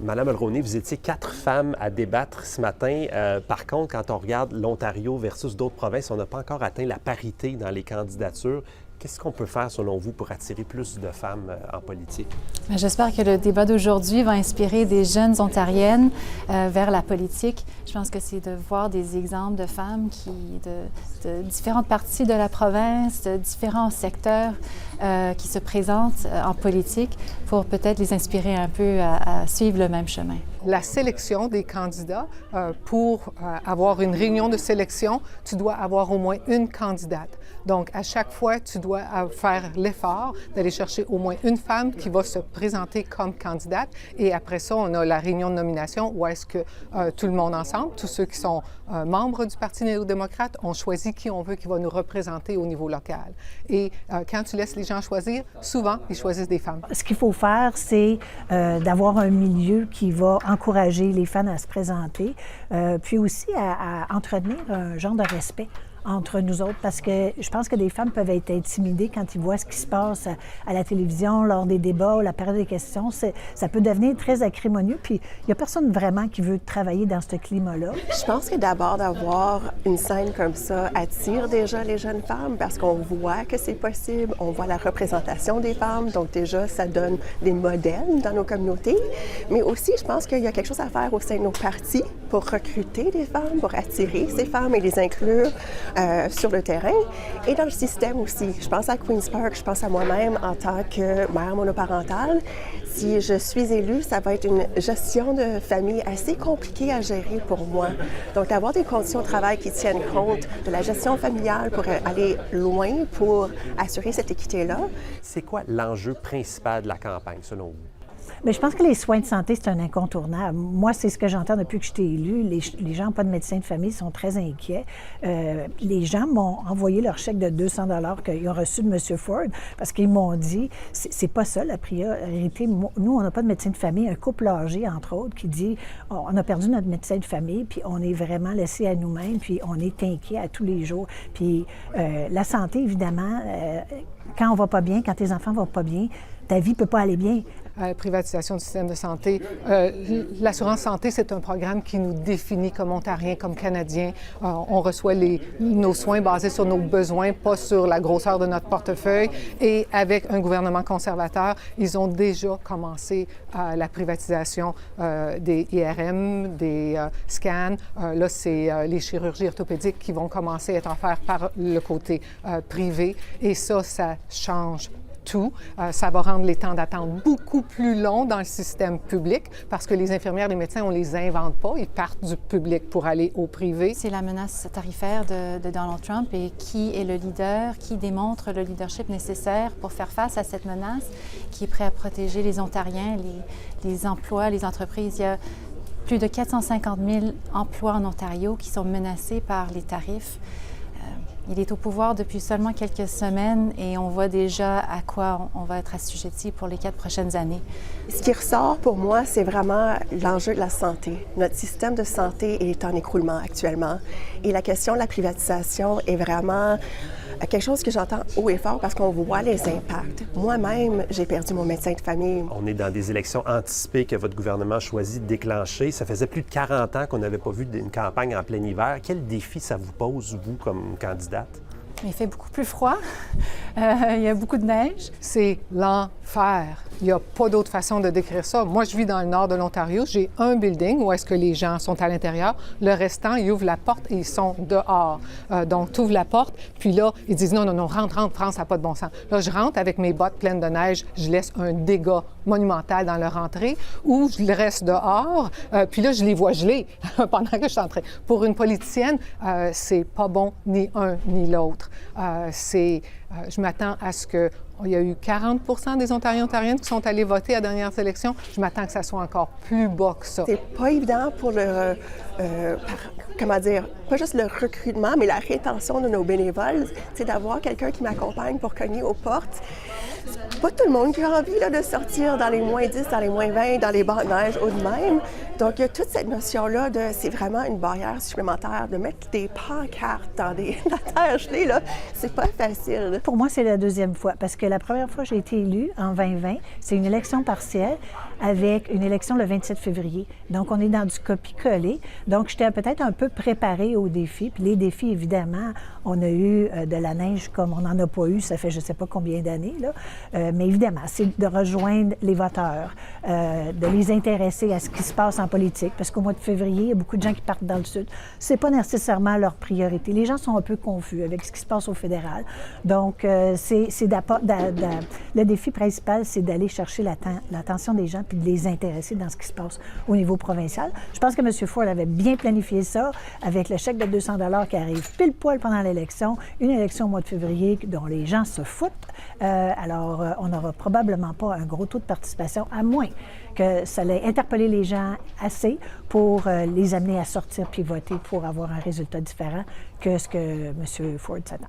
Madame Mulroney, vous étiez 4 femmes à débattre ce matin. Par contre, quand on regarde l'Ontario versus d'autres provinces, on n'a pas encore atteint la parité dans les candidatures. Qu'est-ce qu'on peut faire, selon vous, pour attirer plus de femmes en politique? J'espère que le débat d'aujourd'hui va inspirer des jeunes Ontariennes vers la politique. Je pense que c'est de voir des exemples de femmes de différentes parties de la province, de différents secteurs qui se présentent en politique pour peut-être les inspirer un peu à suivre le même chemin. La sélection des candidats, pour avoir une réunion de sélection, tu dois avoir au moins une candidate. Donc, à chaque fois, tu dois faire l'effort d'aller chercher au moins une femme qui va se présenter comme candidate. Et après ça, on a la réunion de nomination où est-ce que tout le monde ensemble, tous ceux qui sont membres du Parti néo-démocrate, on choisit qui on veut qui va nous représenter au niveau local. Et quand tu laisses les gens choisir, souvent, ils choisissent des femmes. Ce qu'il faut faire, c'est d'avoir un milieu qui va encourager les femmes à se présenter, puis aussi à entretenir un genre de respect entre nous autres, parce que je pense que des femmes peuvent être intimidées quand ils voient ce qui se passe à la télévision, lors des débats, la période des questions. Ça peut devenir très acrimonieux, puis il n'y a personne vraiment qui veut travailler dans ce climat-là. Je pense que d'abord d'avoir une scène comme ça attire déjà les jeunes femmes parce qu'on voit que c'est possible, on voit la représentation des femmes, donc déjà ça donne des modèles dans nos communautés, mais aussi je pense qu'il y a quelque chose à faire au sein de nos partis pour recruter des femmes, pour attirer ces femmes et les inclure sur le terrain et dans le système aussi. Je pense à Queen's Park, je pense à moi-même en tant que mère monoparentale. Si je suis élue, ça va être une gestion de famille assez compliquée à gérer pour moi. Donc, d'avoir des conditions de travail qui tiennent compte de la gestion familiale pour aller loin, pour assurer cette équité-là. C'est quoi l'enjeu principal de la campagne, selon vous? Bien, je pense que les soins de santé, c'est un incontournable. Moi, c'est ce que j'entends depuis que je t'ai élue. Les gens pas de médecin de famille sont très inquiets. Les gens m'ont envoyé leur chèque de 200 $ qu'ils ont reçu de M. Ford parce qu'ils m'ont dit, c'est pas ça la priorité. Nous, on n'a pas de médecin de famille. Un couple âgé, entre autres, qui dit, on a perdu notre médecin de famille, puis on est vraiment laissé à nous-mêmes, puis on est inquiet à tous les jours. Puis la santé, évidemment, quand on va pas bien, quand tes enfants vont pas bien, ta vie peut pas aller bien. Privatisation du système de santé. L'assurance santé, c'est un programme qui nous définit comme Ontariens, comme Canadiens. On reçoit nos soins basés sur nos besoins, pas sur la grosseur de notre portefeuille. Et avec un gouvernement conservateur, ils ont déjà commencé la privatisation des IRM, des scans. Là, c'est les chirurgies orthopédiques qui vont commencer à être offertes par le côté privé. Et ça change tout. Ça va rendre les temps d'attente beaucoup plus longs dans le système public parce que les infirmières, les médecins, on ne les invente pas. Ils partent du public pour aller au privé. C'est la menace tarifaire de Donald Trump et qui est le leader, qui démontre le leadership nécessaire pour faire face à cette menace, qui est prêt à protéger les Ontariens, les emplois, les entreprises. Il y a plus de 450 000 emplois en Ontario qui sont menacés par les tarifs. Il est au pouvoir depuis seulement quelques semaines et on voit déjà à quoi on va être assujetti pour les 4 prochaines années. Ce qui ressort pour moi, c'est vraiment l'enjeu de la santé. Notre système de santé est en écroulement actuellement et la question de la privatisation est vraiment quelque chose que j'entends haut et fort parce qu'on voit les impacts. Moi-même, j'ai perdu mon médecin de famille. On est dans des élections anticipées que votre gouvernement choisit de déclencher. Ça faisait plus de 40 ans qu'on n'avait pas vu une campagne en plein hiver. Quel défi ça vous pose, vous, comme candidate? Il fait beaucoup plus froid. Il y a beaucoup de neige. C'est l'enfer. Il n'y a pas d'autre façon de décrire ça. Moi, je vis dans le nord de l'Ontario. J'ai un building où est-ce que les gens sont à l'intérieur. Le restant, ils ouvrent la porte et ils sont dehors. Donc, tu ouvres la porte, puis là, ils disent non, rentre, France, ça n'a pas de bon sens. Là, je rentre avec mes bottes pleines de neige, je laisse un dégât monumental dans leur entrée, ou je reste dehors, puis là, je les vois geler pendant que je suis en train. Pour une politicienne, c'est pas bon ni un ni l'autre. Je m'attends à ce que il y a eu 40 % des Ontariens et Ontariennes qui sont allés voter à la dernière élection. Je m'attends que ça soit encore plus bas que ça. C'est pas évident pour pas juste le recrutement, mais la rétention de nos bénévoles. C'est d'avoir quelqu'un qui m'accompagne pour cogner aux portes. C'est pas tout le monde qui a envie là, de sortir dans les moins 10, dans les moins 20, dans les bancs de neige ou de même. Donc, il y a toute cette notion-là c'est vraiment une barrière supplémentaire de mettre des pancartes dans la terre gelée, là. C'est pas facile. Pour moi, c'est la deuxième fois parce que la première fois, j'ai été élue en 2020. C'est une élection partielle. avec une élection le 27 février. Donc, on est dans du copier-coller. Donc, j'étais peut-être un peu préparée aux défis. Puis les défis, évidemment, on a eu de la neige comme on n'en a pas eu, ça fait je ne sais pas combien d'années, là. Mais évidemment, c'est de rejoindre les voteurs, de les intéresser à ce qui se passe en politique, parce qu'au mois de février, il y a beaucoup de gens qui partent dans le Sud. C'est pas nécessairement leur priorité. Les gens sont un peu confus avec ce qui se passe au fédéral. Donc, le défi principal, c'est d'aller chercher l'attention des gens puis de les intéresser dans ce qui se passe au niveau provincial. Je pense que M. Ford avait bien planifié ça avec le chèque de 200 $ qui arrive pile poil pendant l'élection, une élection au mois de février dont les gens se foutent. Alors, on n'aura probablement pas un gros taux de participation, à moins que ça ait interpellé les gens assez pour les amener à sortir puis voter pour avoir un résultat différent que ce que M. Ford s'attend.